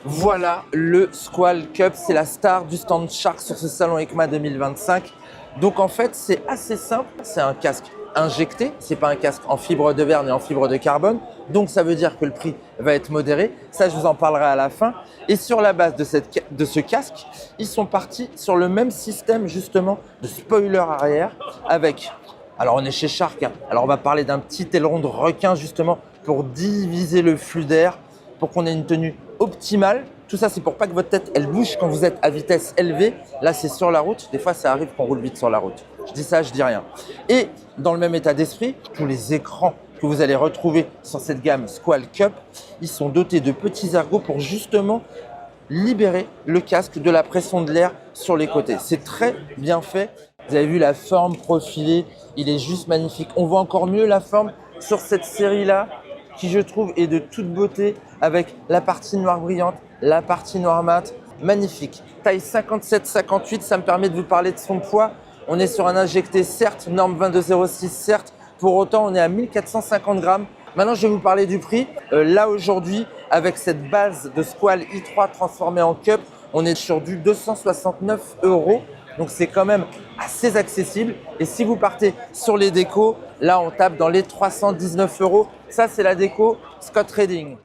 Voilà le Squall Cup, c'est la star du stand Shark sur ce salon EICMA 2025. Donc en fait, c'est assez simple, c'est un casque injecté, c'est pas un casque en fibre de verre ni en fibre de carbone. Donc ça veut dire que le prix va être modéré, ça je vous en parlerai à la fin. Et sur la base de ce casque, ils sont partis sur le même système justement de spoiler arrière avec... Alors on est chez Shark, hein. Alors on va parler d'un petit aileron de requin justement pour diviser le flux d'air, pour qu'on ait une tenue optimale. Tout ça, c'est pour pas que votre tête, elle bouge quand vous êtes à vitesse élevée. Là, c'est sur la route. Des fois, ça arrive qu'on roule vite sur la route. Je dis ça, je dis rien. Et dans le même état d'esprit, tous les écrans que vous allez retrouver sur cette gamme Squall Cup, ils sont dotés de petits ergots pour justement libérer le casque de la pression de l'air sur les côtés. C'est très bien fait. Vous avez vu la forme profilée, il est juste magnifique. On voit encore mieux la forme sur cette série-là, qui je trouve est de toute beauté, avec la partie noire brillante, la partie noire mat, magnifique. Taille 57-58, ça me permet de vous parler de son poids. On est sur un injecté, certes, norme 2206, certes, pour autant on est à 1450 grammes. Maintenant, je vais vous parler du prix. Là, aujourd'hui, avec cette base de Squall i3 transformée en Cup, on est sur du 269 €. Donc, c'est quand même assez accessible. Et si vous partez sur les décos, là, on tape dans les 319 €. Ça, c'est la déco Scott Redding.